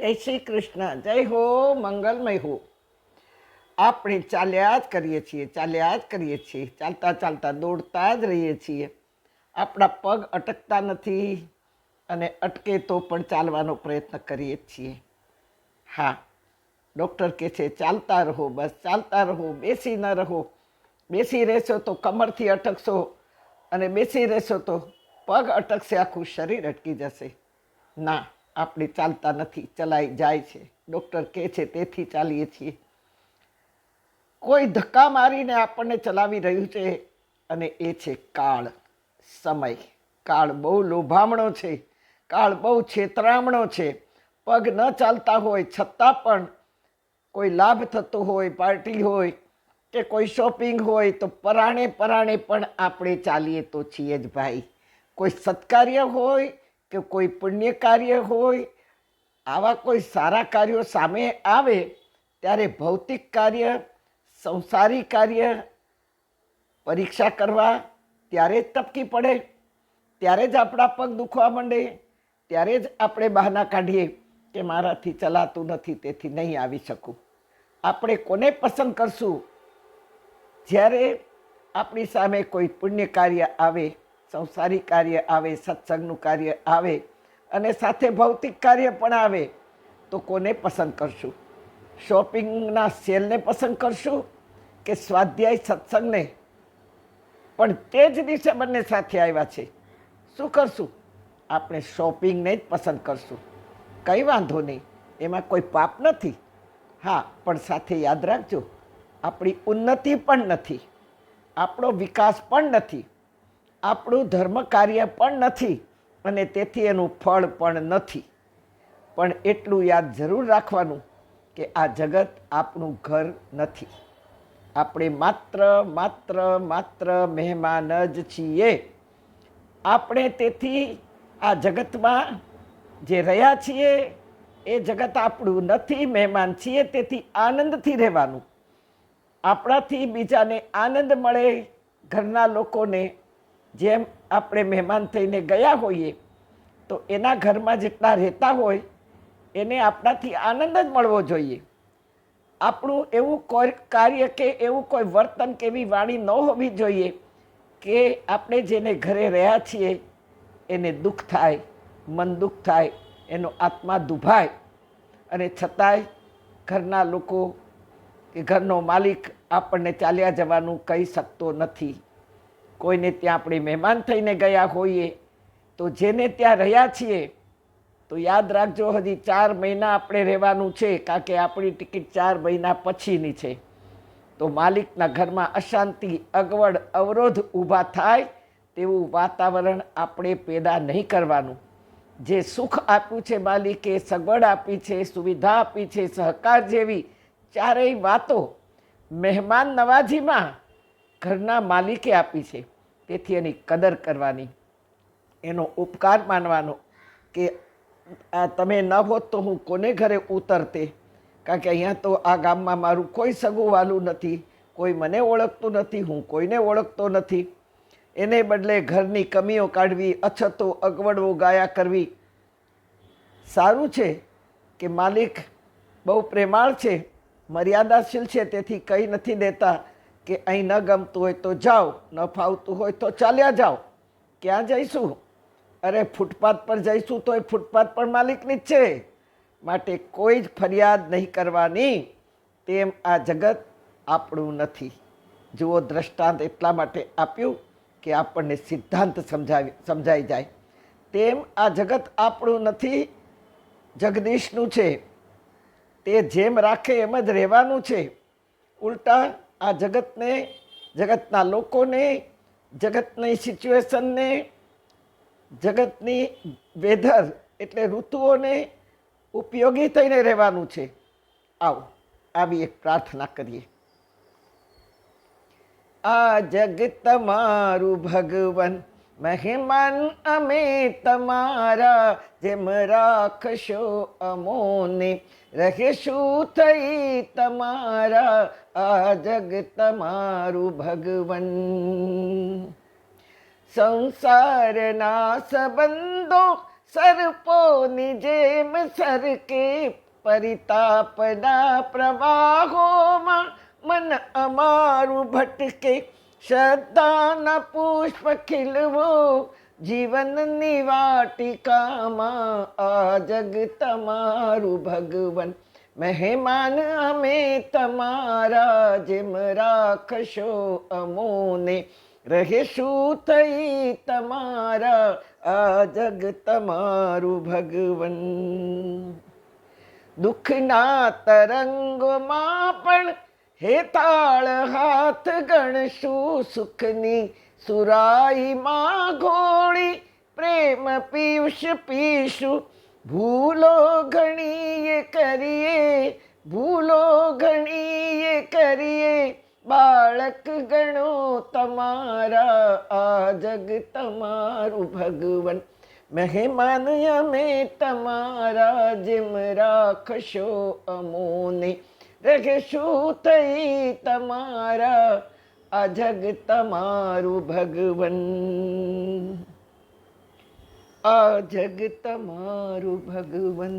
જય શ્રી કૃષ્ણ, જય હો, મંગલમય હો. આપણે ચાલ્યા જ કરીએ છીએ, ચાલતા ચાલતા દોડતા જ રહીએ છીએ. આપણા પગ અટકતા નથી અને અટકે તો પણ ચાલવાનો પ્રયત્ન કરીએ જ છીએ. હા, ડૉક્ટર કહે છે ચાલતા રહો, બસ ચાલતા રહો, બેસી ન રહો. બેસી રહેશો તો કમરથી અટકશો અને બેસી રહેશો તો પગ અટકશે, આખું શરીર અટકી જશે. ના, આપણે ચાલતા નથી, ચલાઈ જાય છે. ડૉક્ટર કહે છે તેથી ચાલીએ છીએ. કોઈ ધક્કા મારીને આપણને ચલાવી રહ્યું છે અને એ છે કાળ, સમય. કાળ બહુ લોભામણો છે, કાળ બહુ છેતરામણો છે. પગ ન ચાલતા હોય છતાં પણ કોઈ લાભ થતો હોય, પાર્ટી હોય કે કોઈ શોપિંગ હોય તો પરાણે પણ આપણે ચાલીએ તો છીએ જ ભાઈ. કોઈ સત્કાર્ય હોય કે કોઈ પુણ્ય કાર્ય હોય, આવા કોઈ સારા કાર્યો સામે આવે ત્યારે ભૌતિક કાર્ય, સંસારી કાર્ય, પરીક્ષા કરવા ત્યારે જ ટપકી પડે, ત્યારે જ આપણા પગ દુખવા માંડે, ત્યારે જ આપણે બહાના કાઢીએ કે મારાથી ચલાતું નથી તેથી નહીં આવી શકું. આપણે કોને પસંદ કરશું? જ્યારે આપણી સામે કોઈ પુણ્ય કાર્ય આવે, સંસારી કાર્ય આવે, સત્સંગનું કાર્ય આવે અને સાથે ભૌતિક કાર્ય પણ આવે તો કોને પસંદ કરશું? શોપિંગના સેલને પસંદ કરશું કે સ્વાધ્યાય સત્સંગને? પણ તે જ દિવસે બંને સાથે આવ્યા છે. શું કરશું? આપણે શોપિંગને જ પસંદ કરશું. કંઈ વાંધો નહીં, એમાં કોઈ પાપ નથી. હા, પણ સાથે યાદ રાખજો, આપણી ઉન્નતિ પણ નથી, આપણો વિકાસ પણ નથી, આપણું ધર્મ કાર્ય પણ નથી અને તેથી એનું ફળ પણ નથી. પણ એટલું યાદ જરૂર રાખવાનું કે આ જગત આપણું ઘર નથી. આપણે માત્ર મહેમાન જ છીએ. આપણે તેથી આ જગતમાં જે રહ્યા છીએ એ જગત આપણું નથી, મહેમાન છીએ. તેથી આનંદથી રહેવાનું. આપણાથી બીજાને આનંદ મળે, ઘરના લોકોને જેમ આપણે મહેમાન થઈને ગયા હોઈએ તો એના ઘરમાં જેટલા રહેતા હોય એને આપણાથી આનંદ જ મળવો જોઈએ. આપણું એવું કોઈ કાર્ય કે એવું કોઈ વર્તન કે એવી વાણી ન હોવી જોઈએ કે આપણે જેને ઘરે રહ્યા છીએ એને દુઃખ થાય, મન દુઃખ થાય, એનો આત્મા દુભાય અને છતાંય ઘરના લોકો કે ઘરનો માલિક આપણને ચાલ્યા જવાનું કહી શકતો નથી. કોઈને ત્યાં આપણે મહેમાન થઈને ગયા હોઈએ તો જેને ત્યાં રહ્યા છીએ તો યાદ રાખજો, હજી 4 મહિના આપણે રહેવાનું છે, કારણ કે આપણી ટિકિટ 4 મહિના પછીની છે. તો માલિકના ઘરમાં અશાંતિ, અગવડ, અવરોધ ઊભા થાય તેવું વાતાવરણ આપણે પેદા નહીં કરવાનું. જે સુખ આપ્યું છે માલિકે, સગવડ આપી છે, સુવિધા આપી છે, સહકાર જેવી ચારેય વાતો મહેમાન નવાજીમાં ઘરના માલિકે આપી છે. તેથી એની કદર કરવાની, એનો ઉપકાર માનવાનો કે આ તમે ન હોત તો હું કોને ઘરે ઉતરતે, કારણ કે અહીંયા તો આ ગામમાં મારું કોઈ સગું વાલું નથી, કોઈ મને ઓળખતું નથી, હું કોઈને ઓળખતો નથી. એને બદલે ઘરની કમીઓ કાઢવી, અછતો, અગવડો ગાયા કરવી. સારું છે કે માલિક બહુ પ્રેમાળ છે, મર્યાદાશીલ છે, તેથી કંઈ નથી દેતા કે અહીં ન ગમતું હોય તો જાઓ, ન ફાવતું હોય તો ચાલ્યા જાઓ. ક્યાં જઈશું? અરે ફૂટપાથ પર જઈશું તો એ ફૂટપાથ પણ માલિકની જ છે. માટે કોઈ જ ફરિયાદ નહીં કરવાની. તેમ આ જગત આપણું નથી. જુઓ, દ્રષ્ટાંત એટલા માટે આપ્યું કે આપણને સિદ્ધાંત સમજાઈ જાય. તેમ આ જગત આપણું નથી, જગદીશનું છે. તે જેમ રાખે એમ જ રહેવાનું છે. ઉલટા આ જગતને, જગતના લોકોને, જગતની સિચ્યુએશનને, જગતની વેધર એટલે ઋતુઓને ઉપયોગી થઈને રહેવાનું છે. આવો, આવી એક પ્રાર્થના કરીએ. આ જગ તમારું ભગવાન, મહેમાન અમે તમારા, જેમ રાખશો અમોને રહેશું થઈ તમારા. આ જગ તમારું ભગવાન. સંસારના સંબંધો સરપોની જેમ સરકે પરિતાપના પ્રવાહોમાં મન અમારું ભટકે, શ્રદ્ધાના પુષ્પ ખીલવો જીવનની વાટિકામાં. આ જગ તમારું ભગવન, મહેમાન અમે તમારા, જેમ રાખશો અમોને રહેશું થઈ તમારા. આ જગ તમારું ભગવન. દુઃખના તરંગોમાં પણ હેતાળ હાથ ગણશું, સુખની સુરાઈમાં ઘોળી પ્રેમ પીયુષ પીશું. ભૂલો ઘણીએ કરીએ, ભૂલો ઘણીએ કરીએ, બાળક ગણો તમારા. આ જગ તમારું ભગવન, મહેમાન અમે તમારા, જેમ રાખશો અમોને રહેશું થઈ તમારા. આ જગ તમારું ભગવન, આ જગ તમારું ભગવન.